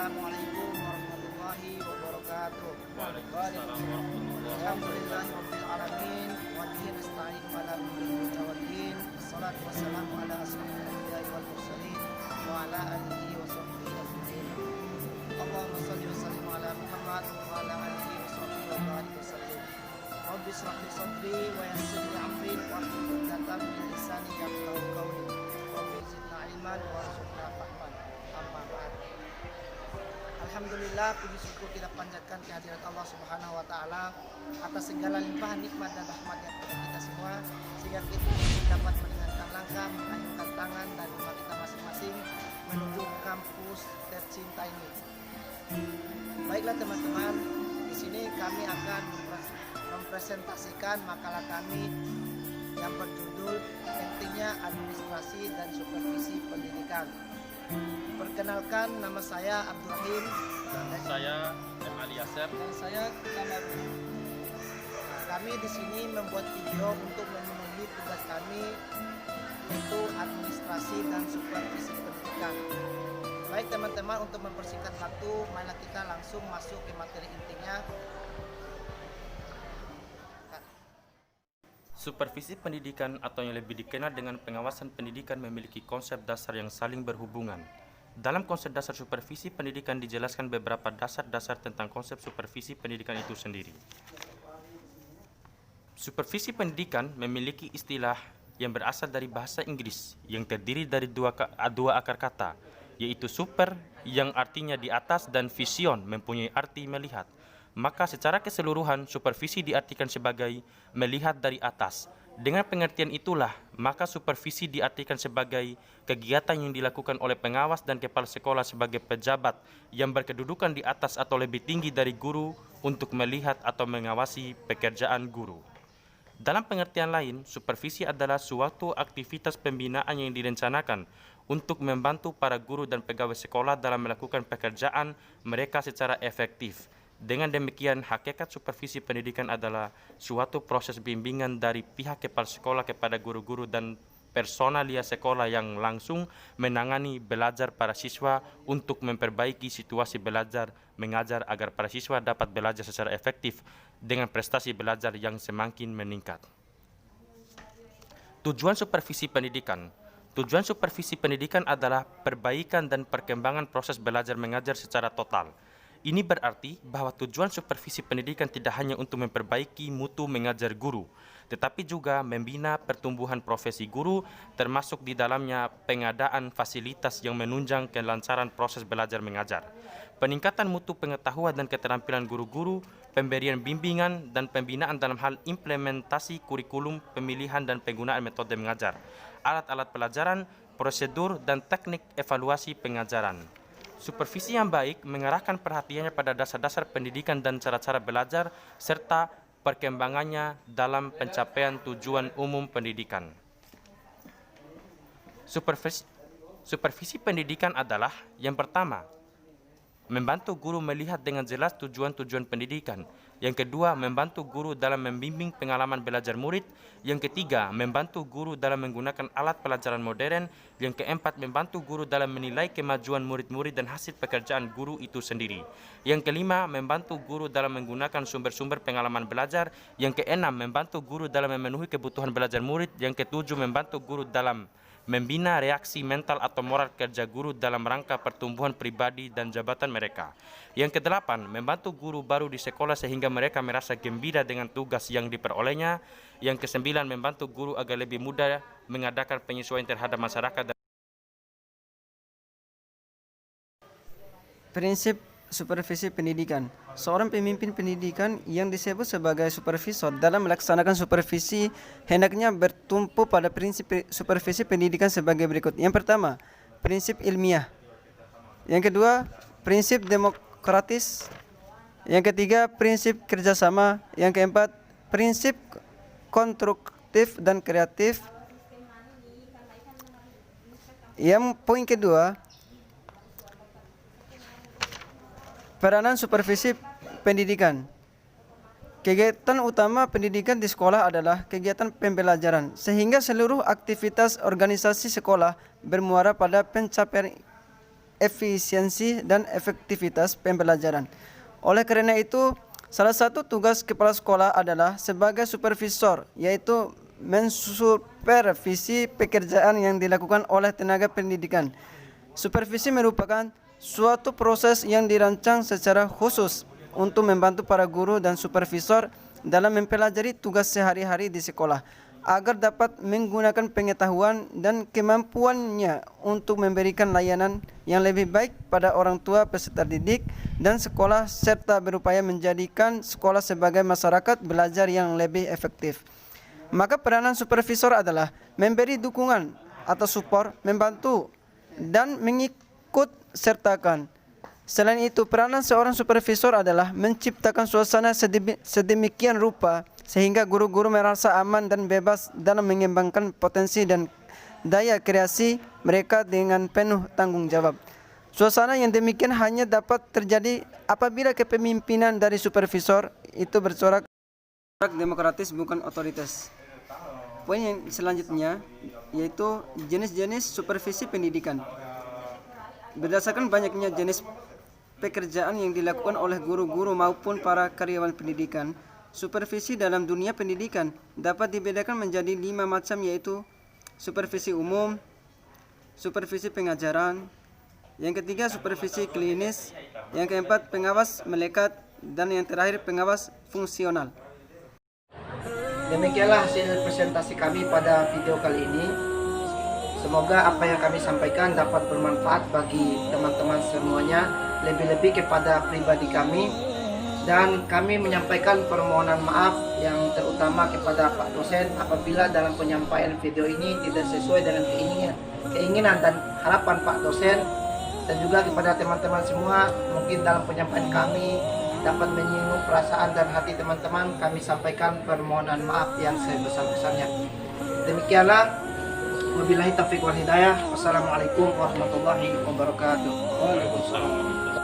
Assalamualaikum warahmatullahi wabarakatuh. Waalaikumsalam warahmatullahi Alhamdulillahi wabarakatuh. rabbil alamin wa bihi nasta'in ala umuri dunya waddin. Wassalatu wassalamu ala asyrofil anbiya'i wal mursalin wa ala alihi wa sahbihi ajma'in. Allahumma shalli wa sallim ala Muhammad wa ala alihi wa sahbihi wa barik wa sallim. Rabbi shrah li sadri wa yassir li amri wahlul 'uqdatam min lisani yafqahu qawli. Rabbi zidna ilman warzuqna fahman. Amma ba'd. Alhamdulillah, puji syukur kita panjatkan kehadirat Allah Subhanahu wa taala atas segala limpahan nikmat dan rahmatnya kepada kita semua, sehingga kita dapat mendengarkan langkah, mengayunkan tangan dan rumah kita masing-masing menuju kampus tercinta ini. Baiklah teman-teman, di sini kami akan mempresentasikan makalah kami yang berjudul Pentingnya Administrasi dan Supervisi Pendidikan. Perkenalkan, nama saya Abdurrahim Dan saya M. Ali Yasser. dan saya Kamarudin. Kami di sini membuat video untuk memenuhi tugas kami, yaitu administrasi dan supervisi pendidikan. Baik teman-teman, untuk mempersingkat waktu, marilah kita langsung masuk ke materi intinya. Supervisi pendidikan atau yang lebih dikenal dengan pengawasan pendidikan memiliki konsep dasar yang saling berhubungan. Dalam konsep dasar supervisi pendidikan dijelaskan beberapa dasar-dasar tentang konsep supervisi pendidikan itu sendiri. Supervisi pendidikan memiliki istilah yang berasal dari bahasa Inggris yang terdiri dari dua akar kata, yaitu super yang artinya di atas dan vision mempunyai arti melihat. Maka secara keseluruhan supervisi diartikan sebagai melihat dari atas. Dengan pengertian itulah, maka supervisi diartikan sebagai kegiatan yang dilakukan oleh pengawas dan kepala sekolah sebagai pejabat yang berkedudukan di atas atau lebih tinggi dari guru untuk melihat atau mengawasi pekerjaan guru. Dalam pengertian lain, supervisi adalah suatu aktivitas pembinaan yang direncanakan untuk membantu para guru dan pegawai sekolah dalam melakukan pekerjaan mereka secara efektif. Dengan demikian, hakikat supervisi pendidikan adalah suatu proses bimbingan dari pihak kepala sekolah kepada guru-guru dan personalia sekolah yang langsung menangani belajar para siswa untuk memperbaiki situasi belajar mengajar agar para siswa dapat belajar secara efektif dengan prestasi belajar yang semakin meningkat. Tujuan supervisi pendidikan. Tujuan supervisi pendidikan adalah perbaikan dan perkembangan proses belajar mengajar secara total. Ini berarti bahwa tujuan supervisi pendidikan tidak hanya untuk memperbaiki mutu mengajar guru, tetapi juga membina pertumbuhan profesi guru, termasuk di dalamnya pengadaan fasilitas yang menunjang kelancaran proses belajar mengajar, peningkatan mutu pengetahuan dan keterampilan guru-guru, pemberian bimbingan dan pembinaan dalam hal implementasi kurikulum, pemilihan dan penggunaan metode mengajar, alat-alat pelajaran, prosedur dan teknik evaluasi pengajaran. Supervisi yang baik mengarahkan perhatiannya pada dasar-dasar pendidikan dan cara-cara belajar serta perkembangannya dalam pencapaian tujuan umum pendidikan. Supervisi pendidikan adalah yang pertama, membantu guru melihat dengan jelas tujuan-tujuan pendidikan. Yang kedua, membantu guru dalam membimbing pengalaman belajar murid. Yang ketiga, membantu guru dalam menggunakan alat pelajaran modern. Yang keempat, membantu guru dalam menilai kemajuan murid-murid dan hasil pekerjaan guru itu sendiri. Yang kelima, membantu guru dalam menggunakan sumber-sumber pengalaman belajar. Yang keenam, membantu guru dalam memenuhi kebutuhan belajar murid. Yang ketujuh, membantu guru dalam membina reaksi mental atau moral kerja guru dalam rangka pertumbuhan pribadi dan jabatan mereka. Yang kedelapan, membantu guru baru di sekolah sehingga mereka merasa gembira dengan tugas yang diperolehnya. Yang kesembilan, membantu guru agar lebih mudah mengadakan penyesuaian terhadap masyarakat. Prinsip supervisi pendidikan. Seorang pemimpin pendidikan yang disebut sebagai supervisor dalam melaksanakan supervisi hendaknya bertumpu pada prinsip supervisi pendidikan sebagai berikut. Yang pertama, prinsip ilmiah. Yang kedua, prinsip demokratis. Yang ketiga, prinsip kerjasama. Yang keempat, prinsip konstruktif dan kreatif. Yang poin kedua, peranan supervisi pendidikan. Kegiatan utama pendidikan di sekolah adalah kegiatan pembelajaran, sehingga seluruh aktivitas organisasi sekolah bermuara pada pencapaian efisiensi dan efektivitas pembelajaran. Oleh karena itu, salah satu tugas kepala sekolah adalah sebagai supervisor, yaitu mensupervisi pekerjaan yang dilakukan oleh tenaga pendidikan. Supervisi merupakan suatu proses yang dirancang secara khusus untuk membantu para guru dan supervisor dalam mempelajari tugas sehari-hari di sekolah, agar dapat menggunakan pengetahuan dan kemampuannya untuk memberikan layanan yang lebih baik pada orang tua, peserta didik, dan sekolah, serta berupaya menjadikan sekolah sebagai masyarakat belajar yang lebih efektif. Maka peranan supervisor adalah memberi dukungan atau support, membantu, dan mengikut sertakan. Selain itu, peranan seorang supervisor adalah menciptakan suasana sedemikian rupa sehingga guru-guru merasa aman dan bebas dalam mengembangkan potensi dan daya kreasi mereka dengan penuh tanggung jawab. Suasana yang demikian hanya dapat terjadi apabila kepemimpinan dari supervisor itu bercorak demokratis, bukan otoritas. Poin yang selanjutnya yaitu jenis-jenis supervisi pendidikan. Berdasarkan banyaknya jenis pekerjaan yang dilakukan oleh guru-guru maupun para karyawan pendidikan, supervisi dalam dunia pendidikan dapat dibedakan menjadi 5 macam, yaitu supervisi umum, supervisi pengajaran, yang ketiga supervisi klinis, yang keempat pengawas melekat, dan yang terakhir pengawas fungsional. Demikianlah hasil presentasi kami pada video kali ini. Semoga apa yang kami sampaikan dapat bermanfaat bagi teman-teman semuanya, lebih-lebih kepada pribadi kami. Dan kami menyampaikan permohonan maaf yang terutama kepada Pak dosen apabila dalam penyampaian video ini tidak sesuai dengan keinginan dan harapan Pak dosen, dan juga kepada teman-teman semua mungkin dalam penyampaian kami dapat menyinggung perasaan dan hati teman-teman. Kami sampaikan permohonan maaf yang sebesar-besarnya. Demikianlah, wabillahi taufiq wal hidayah. Wassalamualaikum warahmatullahi wabarakatuh. Waalaikumsalam.